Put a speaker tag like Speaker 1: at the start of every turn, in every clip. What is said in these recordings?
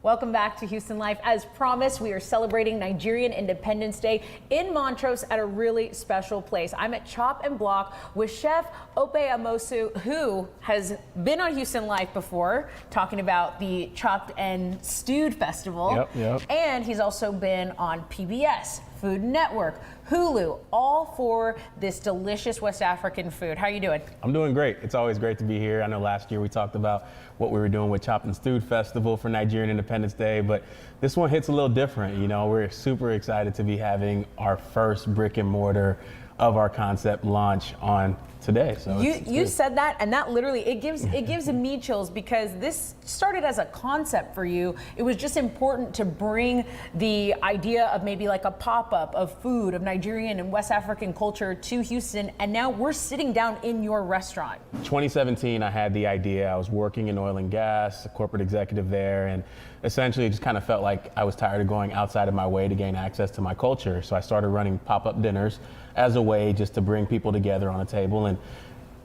Speaker 1: Welcome back to Houston Life. As promised, we are celebrating Nigerian Independence Day in Montrose at a really special place. I'm at Chopnblok with Chef Ope Amosu, who has been on Houston Life before, talking about the Chopped and Stewed Festival.
Speaker 2: Yep.
Speaker 1: And he's also been on PBS, Food Network, Hulu, all for this delicious West African food. How are you doing?
Speaker 2: I'm doing great. It's always great to be here. I know last year we talked about what we were doing with Chopped and Stewed Festival for Nigerian Independence Day, but this one hits a little different. You know, we're super excited to be having our first brick and mortar of our concept launch on today. So
Speaker 1: you said that, and that literally it gives me chills, because this started as a concept for you. It was just important to bring the idea of maybe like a pop-up of food, of Nigerian and West African culture to Houston, and now we're sitting down in your restaurant.
Speaker 2: 2017, I had the idea. I was working in oil and gas, a corporate executive there, and essentially it just kind of felt like I was tired of going outside of my way to gain access to my culture. So I started running pop-up dinners as a way just to bring people together on a table and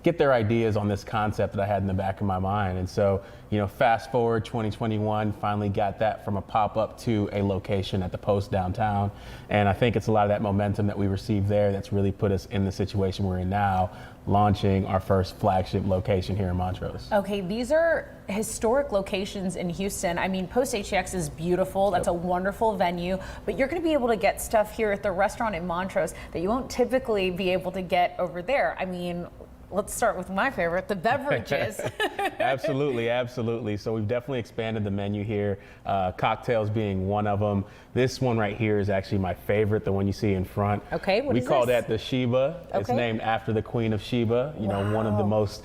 Speaker 2: get their ideas on this concept that I had in the back of my mind. And so, you know, fast forward 2021, finally got that from a pop-up to a location at the Post downtown. And I think it's a lot of that momentum that we received there that's really put us in the situation we're in now, launching our first flagship location here in Montrose.
Speaker 1: Okay, these are historic locations in Houston. I mean, Post HEX is beautiful. That's a wonderful venue, but you're going to be able to get stuff here at the restaurant in Montrose that you won't typically be able to get over there. I mean, let's start with my favorite, the beverages.
Speaker 2: Absolutely. So we've definitely expanded the menu here, cocktails being one of them. This one right here is actually my favorite, the one you see in front.
Speaker 1: Okay, what
Speaker 2: we
Speaker 1: is
Speaker 2: call
Speaker 1: this?
Speaker 2: that the Sheba.
Speaker 1: Okay.
Speaker 2: It's named after the Queen of Sheba, you know, one of the most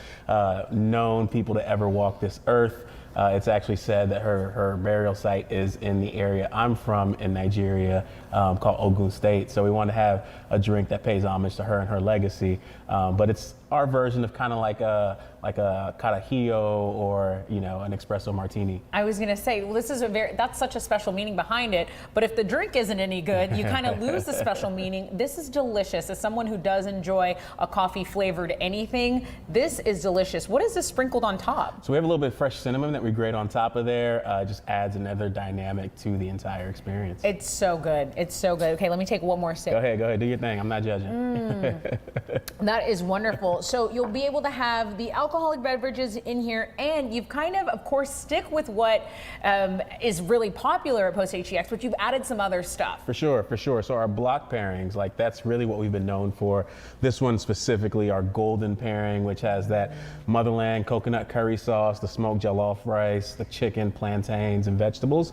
Speaker 2: known people to ever walk this earth. It's actually said that her burial site is in the area I'm from in Nigeria, called Ogun State. So we want to have a drink that pays homage to her and her legacy. But it's our version of kind of like a carajillo or, you know, an espresso martini.
Speaker 1: I was going to say, well, this is that's such a special meaning behind it. But if the drink isn't any good, you kind of lose the special meaning. This is delicious. As someone who does enjoy a coffee flavored anything, this is delicious. What is this sprinkled on top?
Speaker 2: So we have a little bit of fresh cinnamon that we grate on top of there. Just adds another dynamic to the entire experience.
Speaker 1: It's so good. It's so good. Okay, let me take one more sip.
Speaker 2: Go ahead, do your thing. I'm not judging.
Speaker 1: That is wonderful. So you'll be able to have the alcoholic beverages in here, and you've kind of course, stick with what is really popular at Post HEX, but you've added some other stuff.
Speaker 2: For sure. So our block pairings, like that's really what we've been known for. This one specifically, our golden pairing, which has that motherland coconut curry sauce, the smoked jollof rice, the chicken, plantains, and vegetables.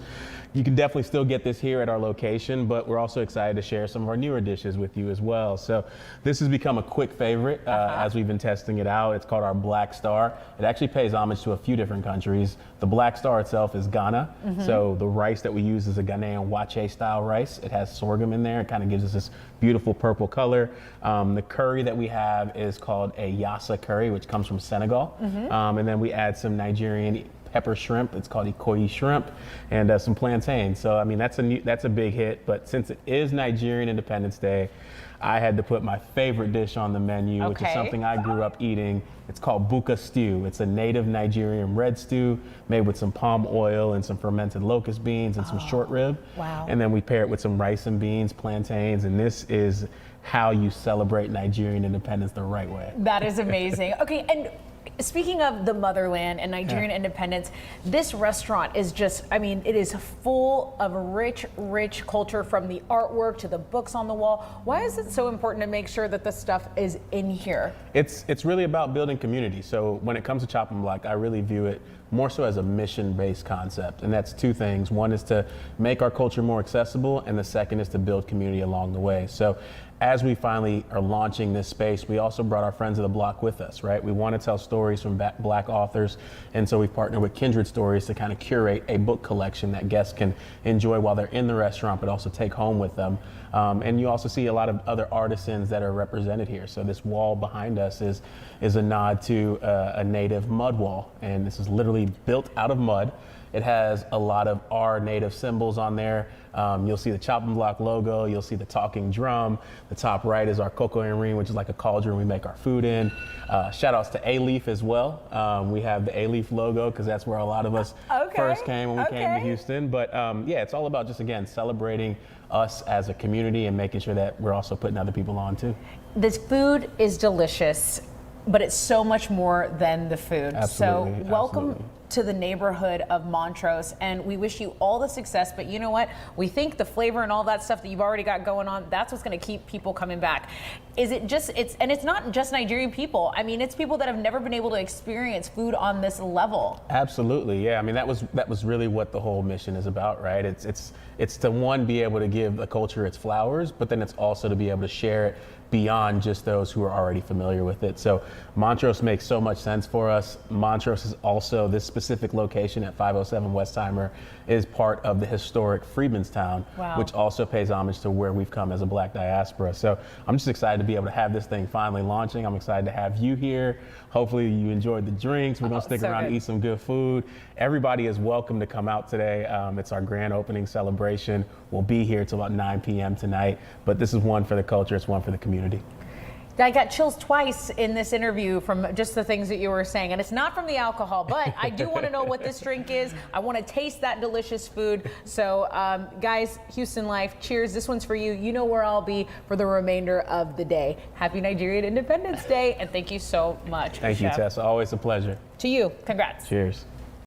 Speaker 2: You can definitely still get this here at our location, but we're also excited to share some of our newer dishes with you as well. So this has become a quick favorite as we've been testing it out. It's called our Black Star. It actually pays homage to a few different countries. The Black Star itself is Ghana. So the rice that we use is a Ghanaian wache style rice. It has sorghum in there. It kind of gives us this beautiful purple color. The curry that we have is called a Yassa curry, which comes from Senegal. And then we add some Nigerian pepper shrimp. It's called Ikoyi shrimp, and some plantains. So I mean, that's a big hit. But since it is Nigerian Independence Day, I had to put my favorite dish on the menu, which is something I grew up eating. It's called buka stew. It's a native Nigerian red stew made with some palm oil and some fermented locust beans and some short rib.
Speaker 1: Wow.
Speaker 2: And then we pair it with some rice and beans, plantains, and this is how you celebrate Nigerian independence the right way.
Speaker 1: That is amazing. Okay, and speaking of the motherland and Nigerian independence, this restaurant is just, I mean, it is full of rich culture, from the artwork to the books on the wall. Why is it so important to make sure that the stuff is in here?
Speaker 2: It's really about building community. So when it comes to Chopnblok, I really view it more so as a mission-based concept. And that's two things. One is to make our culture more accessible, and the second is to build community along the way. So as we finally are launching this space, we also brought our friends of the block with us, right? We want to tell stories from Black authors, and so we've partnered with Kindred Stories to kind of curate a book collection that guests can enjoy while they're in the restaurant, but also take home with them. And you also see a lot of other artisans that are represented here. So this wall behind us is a nod to a native mud wall, and this is literally built out of mud. It has a lot of our native symbols on there. You'll see the Chopnblok logo. You'll see the talking drum. The top right is our cocoa and ring, which is like a cauldron we make our food in. Shout outs to A-Leaf as well. We have the A-Leaf logo because that's where a lot of us first came when we came to Houston. But yeah, it's all about just, again, celebrating us as a community and making sure that we're also putting other people on too.
Speaker 1: This food is delicious, but it's so much more than the food.
Speaker 2: Absolutely,
Speaker 1: So welcome
Speaker 2: absolutely.
Speaker 1: to the neighborhood of Montrose, and we wish you all the success. But you know what? We think the flavor and all that stuff that you've already got going on, that's what's going to keep people coming back. Is it just, and it's not just Nigerian people. I mean, it's people that have never been able to experience food on this level.
Speaker 2: Absolutely, yeah. I mean, that was really what the whole mission is about, right? It's to, one, be able to give the culture its flowers, but then it's also to be able to share it beyond just those who are already familiar with it. So Montrose makes so much sense for us. Montrose is also, this specific location at 507 Westheimer is part of the historic Freedmanstown, which also pays homage to where we've come as a Black diaspora. So I'm just excited to be able to have this thing finally launching. I'm excited to have you here. Hopefully you enjoyed the drinks. We're gonna stick around and eat some good food. Everybody is welcome to come out today. It's our grand opening celebration. We'll be here till about 9 p.m. tonight, but this is one for the culture, it's one for the community.
Speaker 1: I got chills twice in this interview from just the things that you were saying, and it's not from the alcohol, but I do want to know what this drink is. I want to taste that delicious food. So guys, Houston Life, cheers. This one's for you. You know where I'll be for the remainder of the day. Happy Nigerian Independence Day, and thank you so much.
Speaker 2: Thank you, Tessa. Always a pleasure.
Speaker 1: To you, congrats.
Speaker 2: Cheers.